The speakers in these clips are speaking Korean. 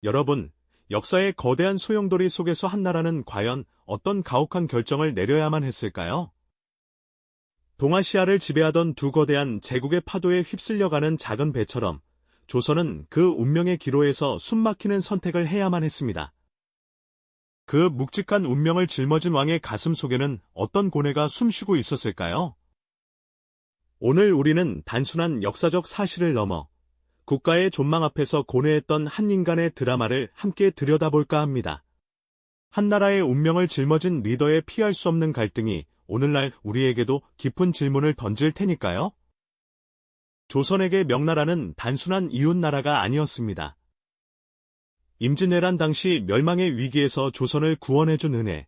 여러분, 역사의 거대한 소용돌이 속에서 한나라는 과연 어떤 가혹한 결정을 내려야만 했을까요? 동아시아를 지배하던 두 거대한 제국의 파도에 휩쓸려가는 작은 배처럼 조선은 그 운명의 기로에서 숨막히는 선택을 해야만 했습니다. 그 묵직한 운명을 짊어진 왕의 가슴 속에는 어떤 고뇌가 숨쉬고 있었을까요? 오늘 우리는 단순한 역사적 사실을 넘어 국가의 존망 앞에서 고뇌했던 한 인간의 드라마를 함께 들여다볼까 합니다. 한나라의 운명을 짊어진 리더의 피할 수 없는 갈등이 오늘날 우리에게도 깊은 질문을 던질 테니까요. 조선에게 명나라는 단순한 이웃나라가 아니었습니다. 임진왜란 당시 멸망의 위기에서 조선을 구원해준 은혜,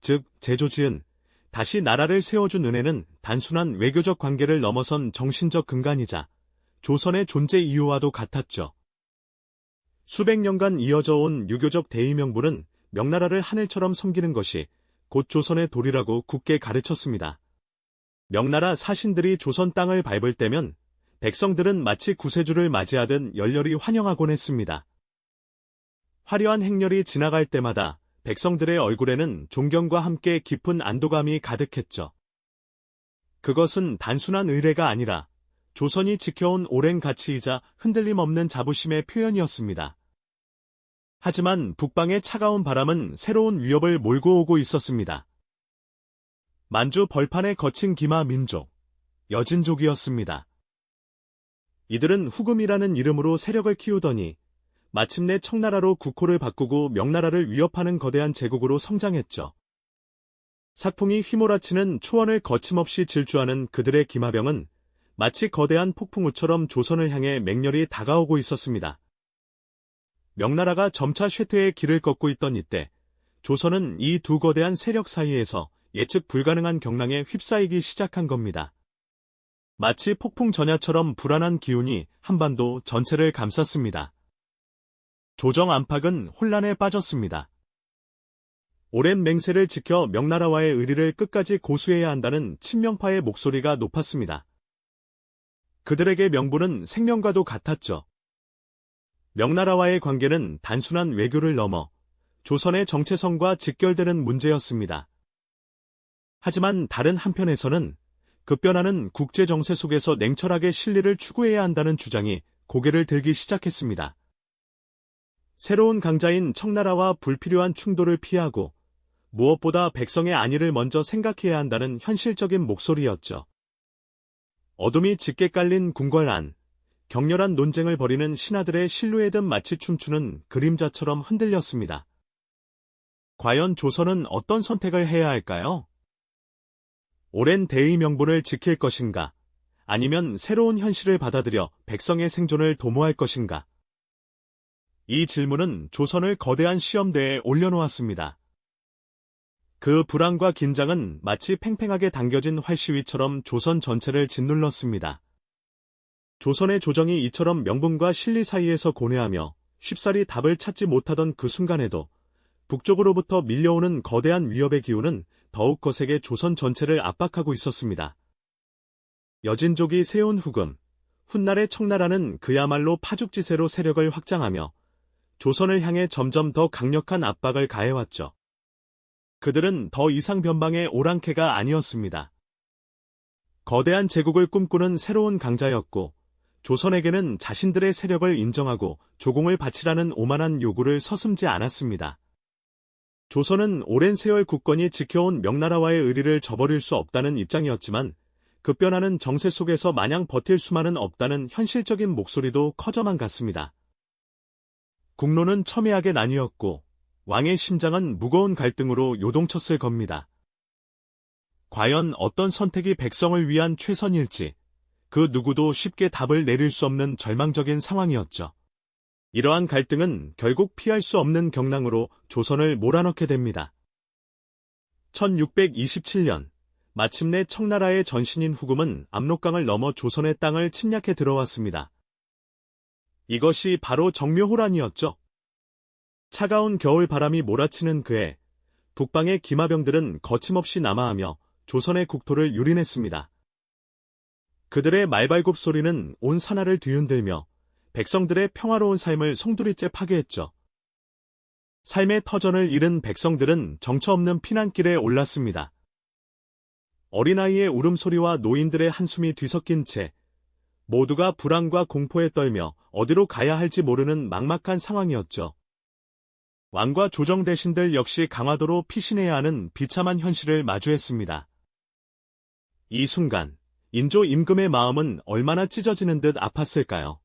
즉 제조지은 다시 나라를 세워준 은혜는 단순한 외교적 관계를 넘어선 정신적 근간이자 조선의 존재 이유와도 같았죠. 수백 년간 이어져 온 유교적 대의명분은 명나라를 하늘처럼 섬기는 것이 곧 조선의 도리라고 굳게 가르쳤습니다. 명나라 사신들이 조선 땅을 밟을 때면 백성들은 마치 구세주를 맞이하듯 열렬히 환영하곤 했습니다. 화려한 행렬이 지나갈 때마다 백성들의 얼굴에는 존경과 함께 깊은 안도감이 가득했죠. 그것은 단순한 의례가 아니라 조선이 지켜온 오랜 가치이자 흔들림 없는 자부심의 표현이었습니다. 하지만 북방의 차가운 바람은 새로운 위협을 몰고 오고 있었습니다. 만주 벌판에 거친 기마 민족, 여진족이었습니다. 이들은 후금이라는 이름으로 세력을 키우더니 마침내 청나라로 국호를 바꾸고 명나라를 위협하는 거대한 제국으로 성장했죠. 사풍이 휘몰아치는 초원을 거침없이 질주하는 그들의 기마병은 마치 거대한 폭풍우처럼 조선을 향해 맹렬히 다가오고 있었습니다. 명나라가 점차 쇠퇴의 길을 걷고 있던 이때 조선은 이 두 거대한 세력 사이에서 예측 불가능한 경랑에 휩싸이기 시작한 겁니다. 마치 폭풍 전야처럼 불안한 기운이 한반도 전체를 감쌌습니다. 조정 안팎은 혼란에 빠졌습니다. 오랜 맹세를 지켜 명나라와의 의리를 끝까지 고수해야 한다는 친명파의 목소리가 높았습니다. 그들에게 명분은 생명과도 같았죠. 명나라와의 관계는 단순한 외교를 넘어 조선의 정체성과 직결되는 문제였습니다. 하지만 다른 한편에서는 급변하는 국제정세 속에서 냉철하게 실리를 추구해야 한다는 주장이 고개를 들기 시작했습니다. 새로운 강자인 청나라와 불필요한 충돌을 피하고 무엇보다 백성의 안위를 먼저 생각해야 한다는 현실적인 목소리였죠. 어둠이 짙게 깔린 궁궐 안, 격렬한 논쟁을 벌이는 신하들의 실루엣은 마치 춤추는 그림자처럼 흔들렸습니다. 과연 조선은 어떤 선택을 해야 할까요? 오랜 대의 명분을 지킬 것인가? 아니면 새로운 현실을 받아들여 백성의 생존을 도모할 것인가? 이 질문은 조선을 거대한 시험대에 올려놓았습니다. 그 불안과 긴장은 마치 팽팽하게 당겨진 활시위처럼 조선 전체를 짓눌렀습니다. 조선의 조정이 이처럼 명분과 실리 사이에서 고뇌하며 쉽사리 답을 찾지 못하던 그 순간에도 북쪽으로부터 밀려오는 거대한 위협의 기운은 더욱 거세게 조선 전체를 압박하고 있었습니다. 여진족이 세운 후금, 훗날의 청나라는 그야말로 파죽지세로 세력을 확장하며 조선을 향해 점점 더 강력한 압박을 가해왔죠. 그들은 더 이상 변방의 오랑캐가 아니었습니다. 거대한 제국을 꿈꾸는 새로운 강자였고 조선에게는 자신들의 세력을 인정하고 조공을 바치라는 오만한 요구를 서슴지 않았습니다. 조선은 오랜 세월 굳건히 지켜온 명나라와의 의리를 저버릴 수 없다는 입장이었지만 급변하는 정세 속에서 마냥 버틸 수만은 없다는 현실적인 목소리도 커져만 갔습니다. 국론은 첨예하게 나뉘었고 왕의 심장은 무거운 갈등으로 요동쳤을 겁니다. 과연 어떤 선택이 백성을 위한 최선일지 그 누구도 쉽게 답을 내릴 수 없는 절망적인 상황이었죠. 이러한 갈등은 결국 피할 수 없는 경랑으로 조선을 몰아넣게 됩니다. 1627년 마침내 청나라의 전신인 후금은 압록강을 넘어 조선의 땅을 침략해 들어왔습니다. 이것이 바로 정묘호란이었죠. 차가운 겨울 바람이 몰아치는 그해 북방의 기마병들은 거침없이 남하하며 조선의 국토를 유린했습니다. 그들의 말발굽 소리는 온 산하를 뒤흔들며 백성들의 평화로운 삶을 송두리째 파괴했죠. 삶의 터전을 잃은 백성들은 정처 없는 피난길에 올랐습니다. 어린아이의 울음소리와 노인들의 한숨이 뒤섞인 채 모두가 불안과 공포에 떨며 어디로 가야 할지 모르는 막막한 상황이었죠. 왕과 조정 대신들 역시 강화도로 피신해야 하는 비참한 현실을 마주했습니다. 이 순간 인조 임금의 마음은 얼마나 찢어지는 듯 아팠을까요?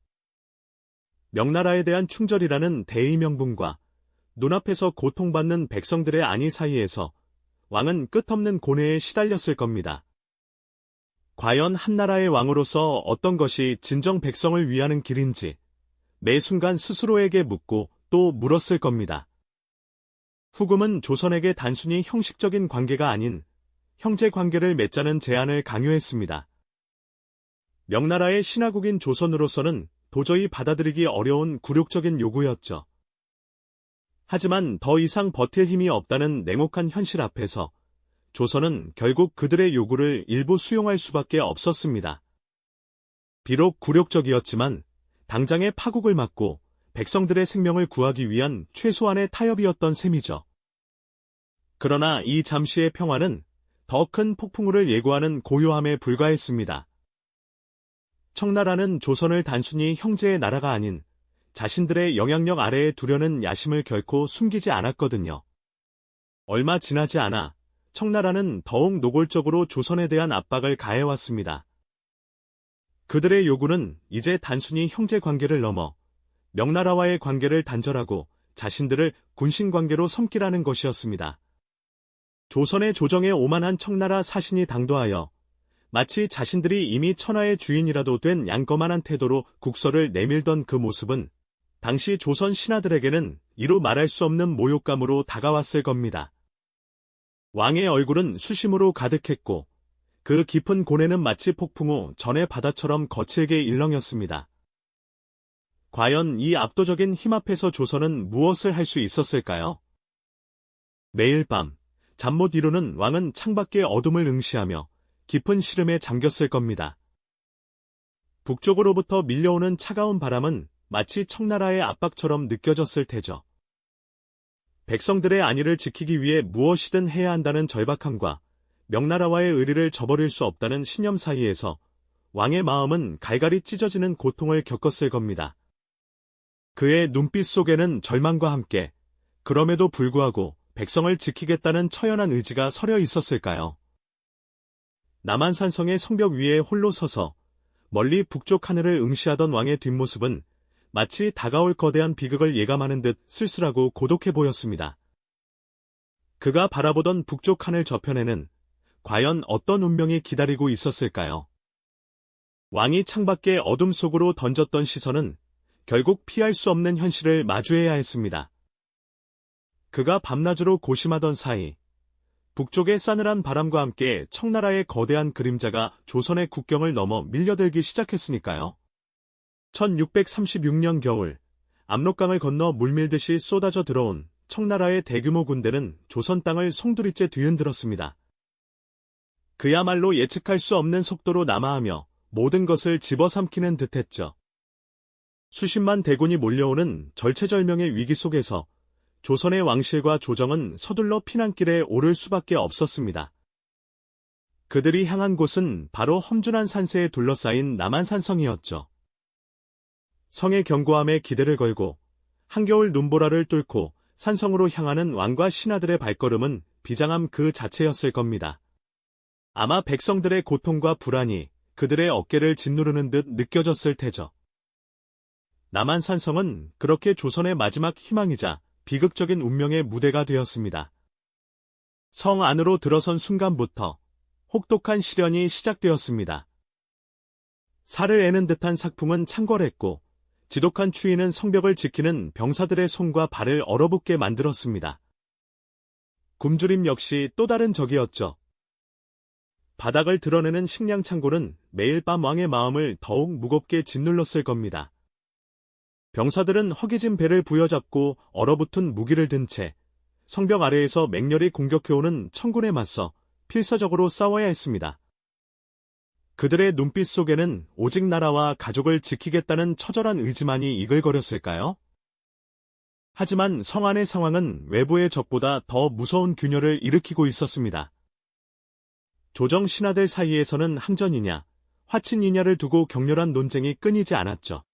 명나라에 대한 충절이라는 대의 명분과 눈앞에서 고통받는 백성들의 안위 사이에서 왕은 끝없는 고뇌에 시달렸을 겁니다. 과연 한나라의 왕으로서 어떤 것이 진정 백성을 위하는 길인지 매 순간 스스로에게 묻고 또 물었을 겁니다. 후금은 조선에게 단순히 형식적인 관계가 아닌 형제 관계를 맺자는 제안을 강요했습니다. 명나라의 신하국인 조선으로서는 도저히 받아들이기 어려운 굴욕적인 요구였죠. 하지만 더 이상 버틸 힘이 없다는 냉혹한 현실 앞에서 조선은 결국 그들의 요구를 일부 수용할 수밖에 없었습니다. 비록 굴욕적이었지만 당장의 파국을 막고 백성들의 생명을 구하기 위한 최소한의 타협이었던 셈이죠. 그러나 이 잠시의 평화는 더 큰 폭풍우를 예고하는 고요함에 불과했습니다. 청나라는 조선을 단순히 형제의 나라가 아닌 자신들의 영향력 아래에 두려는 야심을 결코 숨기지 않았거든요. 얼마 지나지 않아 청나라는 더욱 노골적으로 조선에 대한 압박을 가해왔습니다. 그들의 요구는 이제 단순히 형제 관계를 넘어 명나라와의 관계를 단절하고 자신들을 군신 관계로 섬기라는 것이었습니다. 조선의 조정에 오만한 청나라 사신이 당도하여 마치 자신들이 이미 천하의 주인이라도 된 양거만한 태도로 국서를 내밀던 그 모습은 당시 조선 신하들에게는 이루 말할 수 없는 모욕감으로 다가왔을 겁니다. 왕의 얼굴은 수심으로 가득했고 그 깊은 고뇌는 마치 폭풍우 전의 바다처럼 거칠게 일렁였습니다. 과연 이 압도적인 힘 앞에서 조선은 무엇을 할 수 있었을까요? 매일 밤 잠 못 이루는 왕은 창밖의 어둠을 응시하며 깊은 시름에 잠겼을 겁니다. 북쪽으로부터 밀려오는 차가운 바람은 마치 청나라의 압박처럼 느껴졌을 테죠. 백성들의 안위를 지키기 위해 무엇이든 해야 한다는 절박함과 명나라와의 의리를 저버릴 수 없다는 신념 사이에서 왕의 마음은 갈갈이 찢어지는 고통을 겪었을 겁니다. 그의 눈빛 속에는 절망과 함께 그럼에도 불구하고 백성을 지키겠다는 처연한 의지가 서려 있었을까요? 남한산성의 성벽 위에 홀로 서서 멀리 북쪽 하늘을 응시하던 왕의 뒷모습은 마치 다가올 거대한 비극을 예감하는 듯 쓸쓸하고 고독해 보였습니다. 그가 바라보던 북쪽 하늘 저편에는 과연 어떤 운명이 기다리고 있었을까요? 왕이 창밖의 어둠 속으로 던졌던 시선은 결국 피할 수 없는 현실을 마주해야 했습니다. 그가 밤낮으로 고심하던 사이 북쪽의 싸늘한 바람과 함께 청나라의 거대한 그림자가 조선의 국경을 넘어 밀려들기 시작했으니까요. 1636년 겨울 압록강을 건너 물밀듯이 쏟아져 들어온 청나라의 대규모 군대는 조선 땅을 송두리째 뒤흔들었습니다. 그야말로 예측할 수 없는 속도로 남하하며 모든 것을 집어삼키는 듯했죠. 수십만 대군이 몰려오는 절체절명의 위기 속에서 조선의 왕실과 조정은 서둘러 피난길에 오를 수밖에 없었습니다. 그들이 향한 곳은 바로 험준한 산세에 둘러싸인 남한산성이었죠. 성의 견고함에 기대를 걸고 한겨울 눈보라를 뚫고 산성으로 향하는 왕과 신하들의 발걸음은 비장함 그 자체였을 겁니다. 아마 백성들의 고통과 불안이 그들의 어깨를 짓누르는 듯 느껴졌을 테죠. 남한산성은 그렇게 조선의 마지막 희망이자 비극적인 운명의 무대가 되었습니다. 성 안으로 들어선 순간부터 혹독한 시련이 시작되었습니다. 살을 애는 듯한 삭풍은 창궐했고 지독한 추위는 성벽을 지키는 병사들의 손과 발을 얼어붙게 만들었습니다. 굶주림 역시 또 다른 적이었죠. 바닥을 드러내는 식량 창고는 매일 밤 왕의 마음을 더욱 무겁게 짓눌렀을 겁니다. 병사들은 허기진 배를 부여잡고 얼어붙은 무기를 든 채 성벽 아래에서 맹렬히 공격해오는 천군에 맞서 필사적으로 싸워야 했습니다. 그들의 눈빛 속에는 오직 나라와 가족을 지키겠다는 처절한 의지만이 이글거렸을까요? 하지만 성 안의 상황은 외부의 적보다 더 무서운 균열을 일으키고 있었습니다. 조정 신하들 사이에서는 항전이냐, 화친이냐를 두고 격렬한 논쟁이 끊이지 않았죠.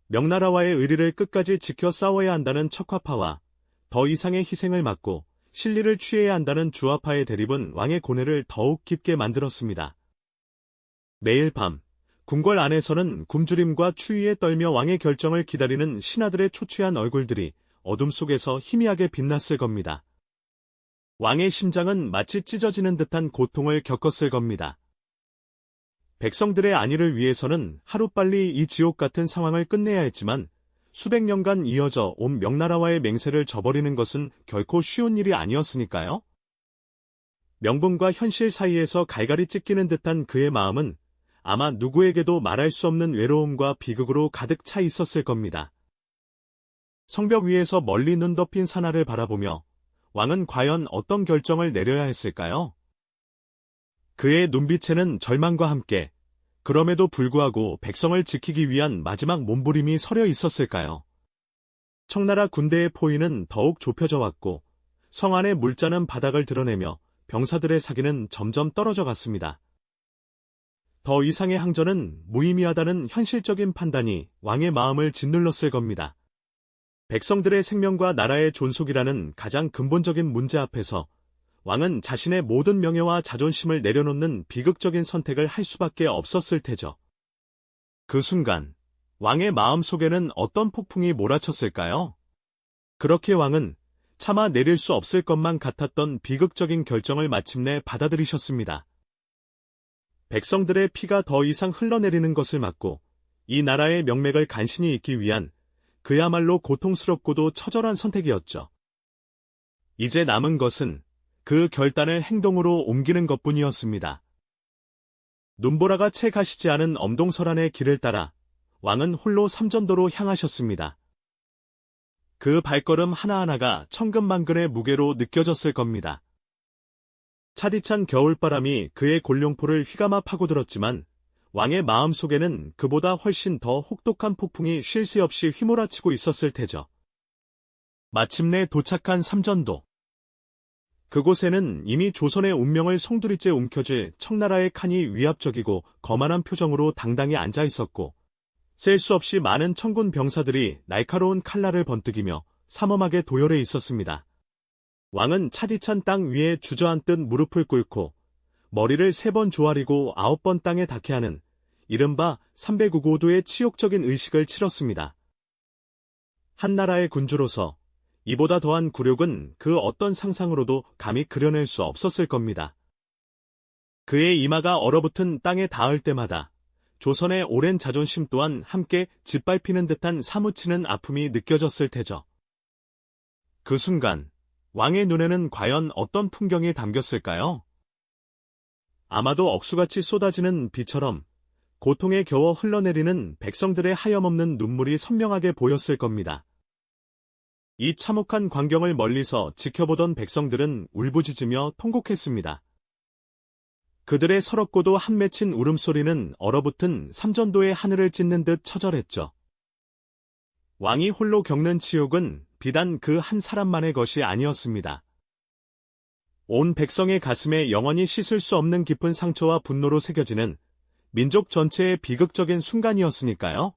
명나라와의 의리를 끝까지 지켜 싸워야 한다는 척화파와 더 이상의 희생을 막고 실리를 취해야 한다는 주화파의 대립은 왕의 고뇌를 더욱 깊게 만들었습니다. 매일 밤, 궁궐 안에서는 굶주림과 추위에 떨며 왕의 결정을 기다리는 신하들의 초췌한 얼굴들이 어둠 속에서 희미하게 빛났을 겁니다. 왕의 심장은 마치 찢어지는 듯한 고통을 겪었을 겁니다. 백성들의 안위를 위해서는 하루빨리 이 지옥 같은 상황을 끝내야 했지만 수백 년간 이어져 온 명나라와의 맹세를 저버리는 것은 결코 쉬운 일이 아니었으니까요. 명분과 현실 사이에서 갈갈이 찢기는 듯한 그의 마음은 아마 누구에게도 말할 수 없는 외로움과 비극으로 가득 차 있었을 겁니다. 성벽 위에서 멀리 눈 덮인 산하를 바라보며 왕은 과연 어떤 결정을 내려야 했을까요? 그의 눈빛에는 절망과 함께 그럼에도 불구하고 백성을 지키기 위한 마지막 몸부림이 서려 있었을까요? 청나라 군대의 포위는 더욱 좁혀져 왔고 성 안의 물자는 바닥을 드러내며 병사들의 사기는 점점 떨어져 갔습니다. 더 이상의 항전은 무의미하다는 현실적인 판단이 왕의 마음을 짓눌렀을 겁니다. 백성들의 생명과 나라의 존속이라는 가장 근본적인 문제 앞에서 왕은 자신의 모든 명예와 자존심을 내려놓는 비극적인 선택을 할 수밖에 없었을 테죠. 그 순간 왕의 마음속에는 어떤 폭풍이 몰아쳤을까요? 그렇게 왕은 차마 내릴 수 없을 것만 같았던 비극적인 결정을 마침내 받아들이셨습니다. 백성들의 피가 더 이상 흘러내리는 것을 막고 이 나라의 명맥을 간신히 잇기 위한 그야말로 고통스럽고도 처절한 선택이었죠. 이제 남은 것은 그 결단을 행동으로 옮기는 것뿐이었습니다. 눈보라가 채 가시지 않은 엄동설안의 길을 따라 왕은 홀로 삼전도로 향하셨습니다. 그 발걸음 하나하나가 천근만근의 무게로 느껴졌을 겁니다. 차디찬 겨울바람이 그의 골룡포를 휘감아 파고들었지만 왕의 마음속에는 그보다 훨씬 더 혹독한 폭풍이 쉴 새 없이 휘몰아치고 있었을 테죠. 마침내 도착한 삼전도. 그곳에는 이미 조선의 운명을 송두리째 움켜쥘 청나라의 칸이 위압적이고 거만한 표정으로 당당히 앉아 있었고 셀 수 없이 많은 천군 병사들이 날카로운 칼날을 번뜩이며 삼엄하게 도열해 있었습니다. 왕은 차디찬 땅 위에 주저앉듯 무릎을 꿇고 머리를 3번 조아리고 9번 땅에 닿게 하는 이른바 309고도의 치욕적인 의식을 치렀습니다. 한나라의 군주로서 이보다 더한 굴욕은 그 어떤 상상으로도 감히 그려낼 수 없었을 겁니다. 그의 이마가 얼어붙은 땅에 닿을 때마다 조선의 오랜 자존심 또한 함께 짓밟히는 듯한 사무치는 아픔이 느껴졌을 테죠. 그 순간 왕의 눈에는 과연 어떤 풍경이 담겼을까요? 아마도 억수같이 쏟아지는 비처럼 고통에 겨워 흘러내리는 백성들의 하염없는 눈물이 선명하게 보였을 겁니다. 이 참혹한 광경을 멀리서 지켜보던 백성들은 울부짖으며 통곡했습니다. 그들의 서럽고도 한맺힌 울음소리는 얼어붙은 삼전도의 하늘을 찢는 듯 처절했죠. 왕이 홀로 겪는 치욕은 비단 그 한 사람만의 것이 아니었습니다. 온 백성의 가슴에 영원히 씻을 수 없는 깊은 상처와 분노로 새겨지는 민족 전체의 비극적인 순간이었으니까요.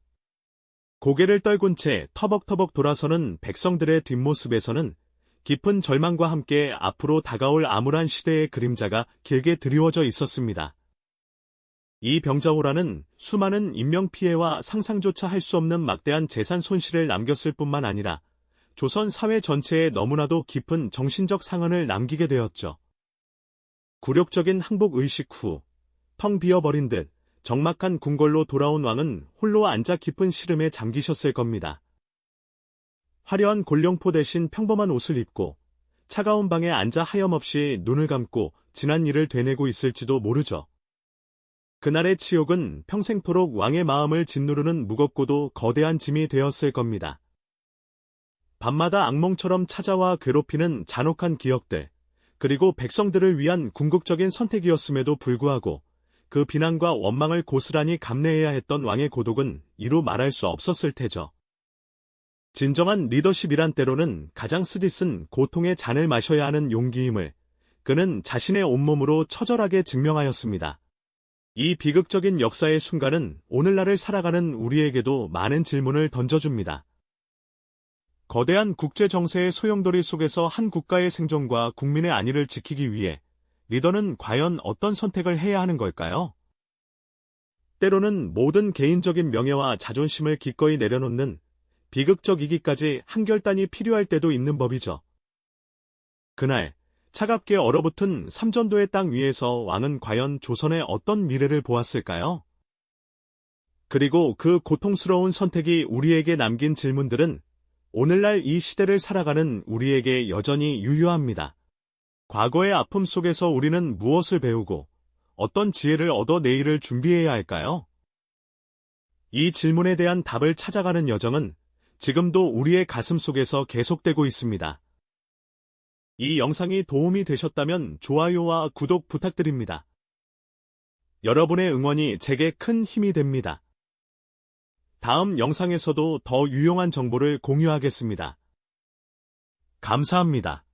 고개를 떨군 채 터벅터벅 돌아서는 백성들의 뒷모습에서는 깊은 절망과 함께 앞으로 다가올 암울한 시대의 그림자가 길게 드리워져 있었습니다. 이 병자호란은 수많은 인명피해와 상상조차 할 수 없는 막대한 재산 손실을 남겼을 뿐만 아니라 조선 사회 전체에 너무나도 깊은 정신적 상흔을 남기게 되었죠. 굴욕적인 항복의식 후 텅 비어버린 듯 적막한 궁궐로 돌아온 왕은 홀로 앉아 깊은 시름에 잠기셨을 겁니다. 화려한 골룡포 대신 평범한 옷을 입고 차가운 방에 앉아 하염없이 눈을 감고 지난 일을 되뇌고 있을지도 모르죠. 그날의 치욕은 평생토록 왕의 마음을 짓누르는 무겁고도 거대한 짐이 되었을 겁니다. 밤마다 악몽처럼 찾아와 괴롭히는 잔혹한 기억들, 그리고 백성들을 위한 궁극적인 선택이었음에도 불구하고 그 비난과 원망을 고스란히 감내해야 했던 왕의 고독은 이루 말할 수 없었을 테죠. 진정한 리더십이란 때로는 가장 쓰디쓴 고통의 잔을 마셔야 하는 용기임을 그는 자신의 온몸으로 처절하게 증명하였습니다. 이 비극적인 역사의 순간은 오늘날을 살아가는 우리에게도 많은 질문을 던져줍니다. 거대한 국제 정세의 소용돌이 속에서 한 국가의 생존과 국민의 안위를 지키기 위해 리더는 과연 어떤 선택을 해야 하는 걸까요? 때로는 모든 개인적인 명예와 자존심을 기꺼이 내려놓는 비극적이기까지 한결단이 필요할 때도 있는 법이죠. 그날 차갑게 얼어붙은 삼전도의 땅 위에서 왕은 과연 조선의 어떤 미래를 보았을까요? 그리고 그 고통스러운 선택이 우리에게 남긴 질문들은 오늘날 이 시대를 살아가는 우리에게 여전히 유효합니다. 과거의 아픔 속에서 우리는 무엇을 배우고 어떤 지혜를 얻어 내일을 준비해야 할까요? 이 질문에 대한 답을 찾아가는 여정은 지금도 우리의 가슴 속에서 계속되고 있습니다. 이 영상이 도움이 되셨다면 좋아요와 구독 부탁드립니다. 여러분의 응원이 제게 큰 힘이 됩니다. 다음 영상에서도 더 유용한 정보를 공유하겠습니다. 감사합니다.